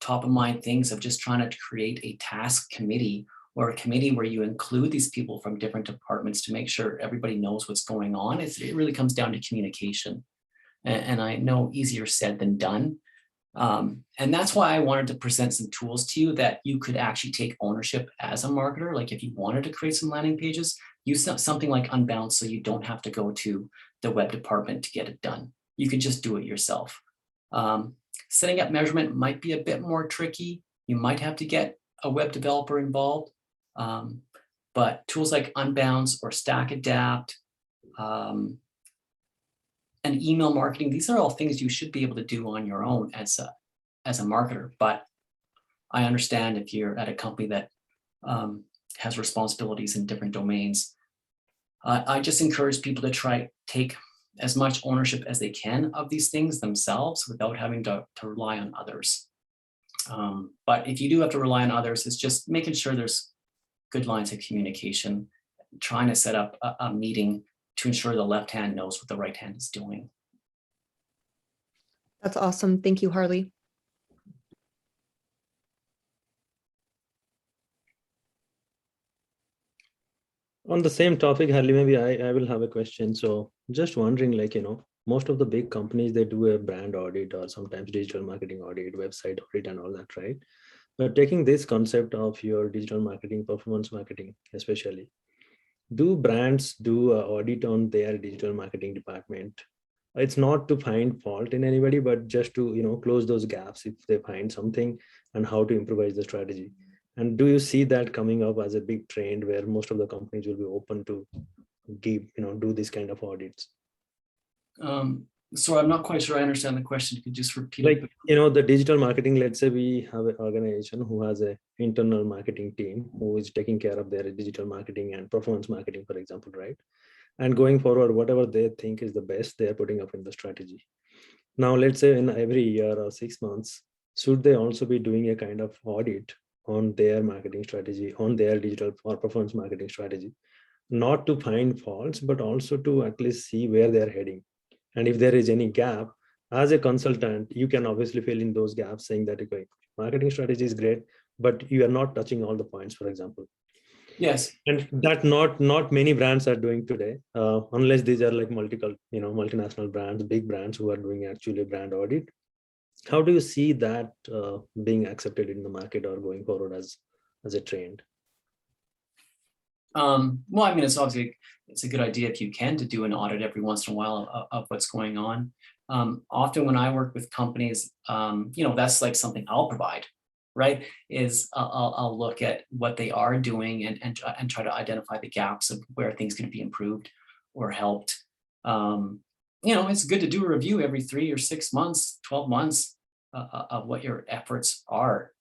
top of mind things of just trying to create a task committee or a committee where you include these people from different departments to make sure everybody knows what's going on, it really comes down to communication. And I know easier said than done. And that's why I wanted to present some tools to you that you could actually take ownership as a marketer. Like if you wanted to create some landing pages, use something like Unbound so you don't have to go to the web department to get it done. You could just do it yourself. Setting up measurement might be a bit more tricky. You might have to get a web developer involved. But tools like Unbounds or Stack Adapt, and email marketing, these are all things you should be able to do on your own as a marketer. But I understand if you're at a company that has responsibilities in different domains. I just encourage people to take as much ownership as they can of these things themselves without having to rely on others. But if you do have to rely on others, it's just making sure there's good lines of communication, trying to set up a meeting to ensure the left hand knows what the right hand is doing. That's awesome. Thank you, Harley. On the same topic, Harley, maybe I will have a question. So just wondering, most of the big companies, they do a brand audit or sometimes digital marketing audit, website audit and all that, right? But taking this concept of your digital marketing, performance marketing, especially, do brands do an audit on their digital marketing department? It's not to find fault in anybody, but just to, close those gaps if they find something and how to improvise the strategy. And do you see that coming up as a big trend where most of the companies will be open to do this kind of audits? So I'm not quite sure I understand the question. Could you just repeat like it? The digital marketing, let's say we have an organization who has an internal marketing team who is taking care of their digital marketing and performance marketing, for example, right? And going forward, whatever they think is the best, they are putting up in the strategy. Now let's say in every year or 6 months, should they also be doing a kind of audit on their marketing strategy, on their digital or performance marketing strategy, not to find faults, but also to at least see where they're heading? And if there is any gap, as a consultant, you can obviously fill in those gaps, saying that, okay, marketing strategy is great, but you are not touching all the points, for example. Yes. And that not many brands are doing today, unless these are like multinational brands, big brands who are doing actually brand audit. How do you see that being accepted in the market or going forward as a trend? Well, I mean, it's a good idea if you can to do an audit every once in a while of what's going on. Often when I work with companies, that's like something I'll provide, right? Is I'll look at what they are doing and try to identify the gaps of where things can be improved or helped. It's good to do a review every 3 or 6 months, 12 months of what your efforts are.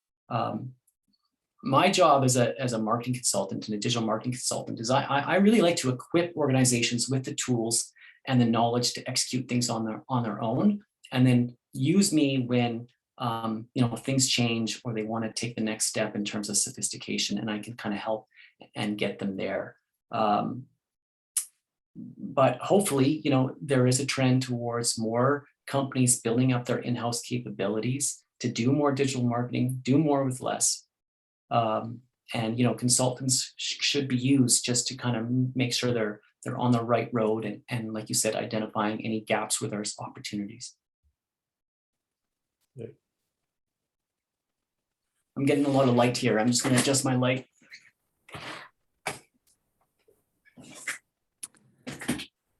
My job as a marketing consultant and a digital marketing consultant is I really like to equip organizations with the tools and the knowledge to execute things on their own and then use me when things change or they want to take the next step in terms of sophistication, and I can kind of help and get them there. But hopefully, there is a trend towards more companies building up their in-house capabilities to do more digital marketing, do more with less. And consultants should be used just to kind of make sure they're on the right road, and like you said, identifying any gaps where there's opportunities. Right. I'm getting a lot of light here. I'm just going to adjust my light.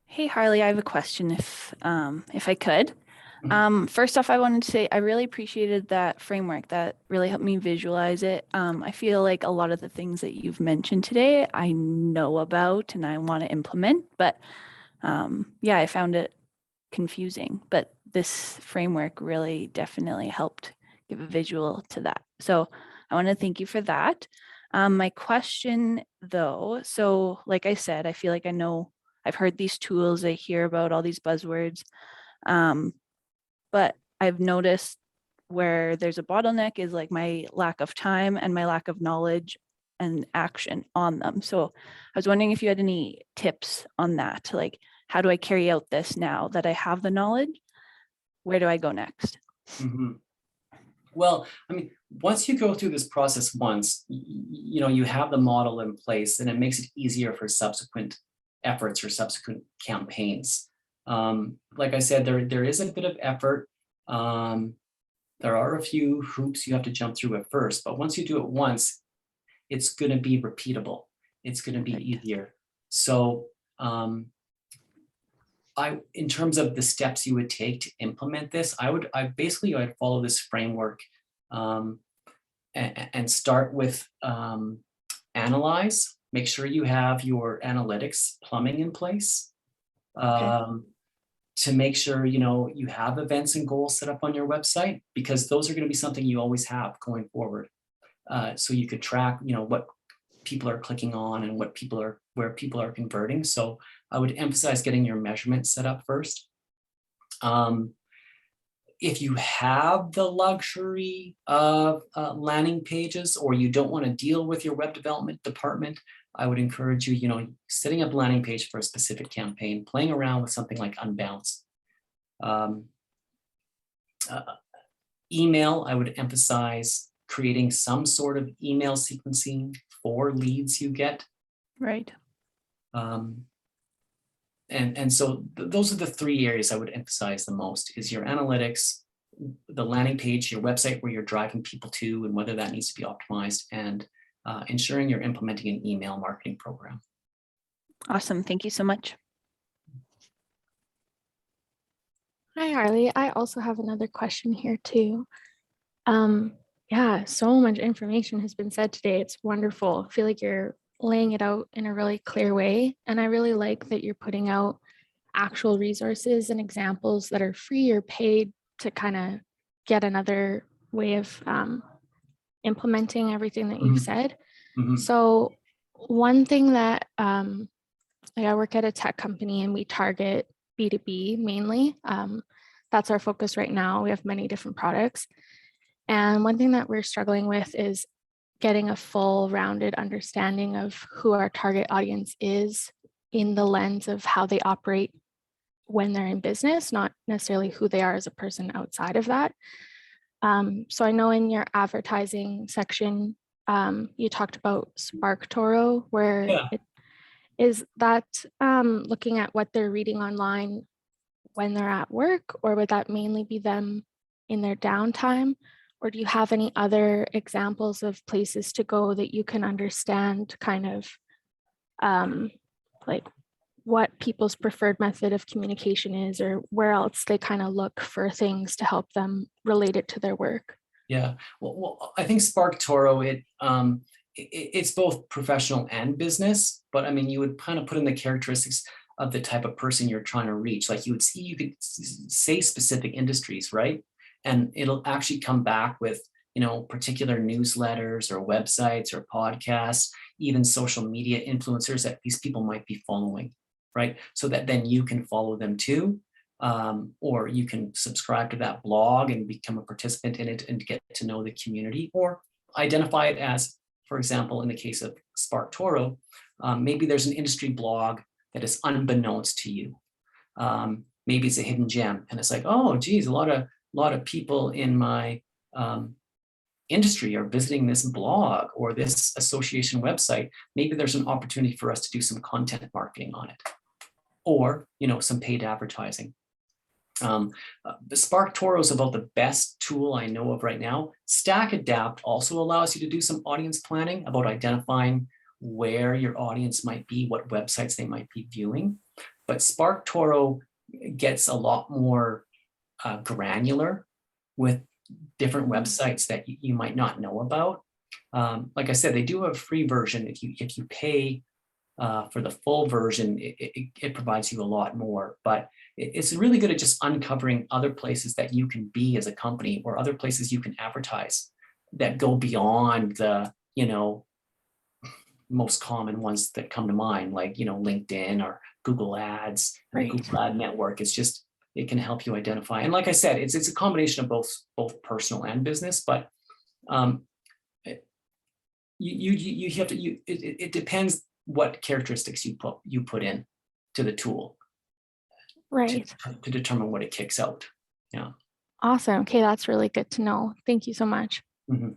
Hey, Harley, I have a question if I could. First off, I wanted to say I really appreciated that framework. That really helped me visualize it. I feel like a lot of the things that you've mentioned today, I know about and I want to implement, but yeah, I found it confusing. But this framework really definitely helped give a visual to that. So I want to thank you for that. My question though, so like I said, I feel like I've heard these tools, I hear about all these buzzwords, but I've noticed where there's a bottleneck is like my lack of time and my lack of knowledge and action on them. So I was wondering if you had any tips on that, like how do I carry out this now that I have the knowledge? Where do I go next? Mm-hmm. Well, I mean, once you go through this process once, you have the model in place, and it makes it easier for subsequent efforts or subsequent campaigns. Like I said, there is a bit of effort. There are a few hoops you have to jump through at first, but once you do it once, it's going to be repeatable. It's going to be easier. So in terms of the steps you would take to implement this, I'd follow this framework and start with analyze. Make sure you have your analytics plumbing in place. To make sure you have events and goals set up on your website, because those are going to be something you always have going forward. So you could track what people are clicking on and where people are converting. So I would emphasize getting your measurements set up first. If you have the luxury of landing pages, or you don't want to deal with your web development department, I would encourage you, setting up a landing page for a specific campaign, playing around with something like Unbounce. Email, I would emphasize creating some sort of email sequencing for leads you get. Right. And so those are the three areas I would emphasize the most: is your analytics, the landing page, your website where you're driving people to and whether that needs to be optimized, and ensuring you're implementing an email marketing program. Awesome. Thank you so much. Hi, Harley. I also have another question here too. Yeah, so much information has been said today. It's wonderful. I feel like you're laying it out in a really clear way. And I really like that you're putting out actual resources and examples that are free or paid to kind of get another way of implementing everything that you've said. So one thing that like I work at a tech company and we target B2B mainly. That's our focus right now. We have many different products. And one thing that we're struggling with is getting a full rounded understanding of who our target audience is in the lens of how they operate when they're in business, not necessarily who they are as a person outside of that. So I know in your advertising section, you talked about SparkToro, where is that looking at what they're reading online when they're at work, or would that mainly be them in their downtime? Or do you have any other examples of places to go that you can understand kind of like what people's preferred method of communication is, or where else they kind of look for things to help them relate it to their work? Yeah, well, I think SparkToro, it's both professional and business, but I mean, you would kind of put in the characteristics of the type of person you're trying to reach. Like you could say specific industries, right? And it'll actually come back with, particular newsletters or websites or podcasts, even social media influencers that these people might be following, right? So that then you can follow them too. or you can subscribe to that blog and become a participant in it and get to know the community, or identify it as, for example, in the case of SparkToro, maybe there's an industry blog that is unbeknownst to you. Maybe it's a hidden gem, and it's like, oh, geez, a lot of people in my industry are visiting this blog or this association website. Maybe there's an opportunity for us to do some content marketing on it, or some paid advertising. The SparkToro is about the best tool I know of right now. Stack Adapt also allows you to do some audience planning about identifying where your audience might be, what websites they might be viewing. But SparkToro gets a lot more granular with different websites that you might not know about. Like I said, they do have a free version. If you pay for the full version, it provides you a lot more. But it's really good at just uncovering other places that you can be as a company, or other places you can advertise that go beyond the most common ones that come to mind, like LinkedIn or Google Ads, Right. Google Ad Network. It can help you identify. And like I said, it's a combination of both personal and business, but you have to, it depends what characteristics you put in to the tool, Right. to determine what it kicks out. Yeah. Awesome. Okay, that's really good to know. Thank you so much. Mm-hmm.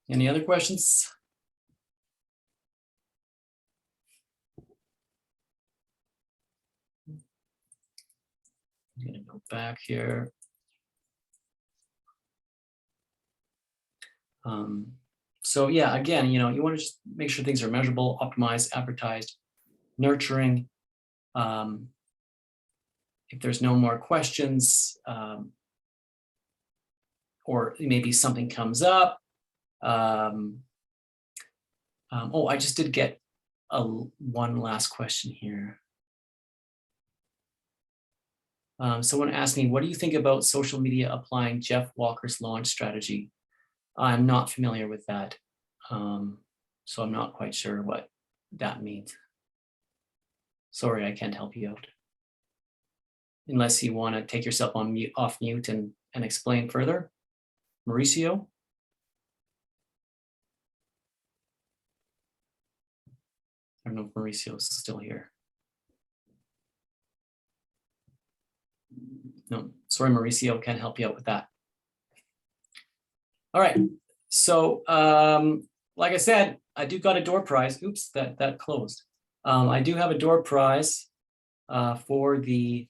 Any other questions? I'm going to go back here. So yeah, again, you want to just make sure things are measurable, optimized, advertised, nurturing. If there's no more questions, or maybe something comes up. Oh, I just did get one last question here. Someone asked me, what do you think about social media applying Jeff Walker's launch strategy? I'm not familiar with that. So I'm not quite sure what that means. Sorry, I can't help you out. Unless you want to take yourself off mute and explain further. Mauricio? I don't know if Mauricio's still here. No, sorry, Mauricio, can't help you out with that. All right, so like I said, I do got a door prize. Oops, that closed. I do have a door prize for the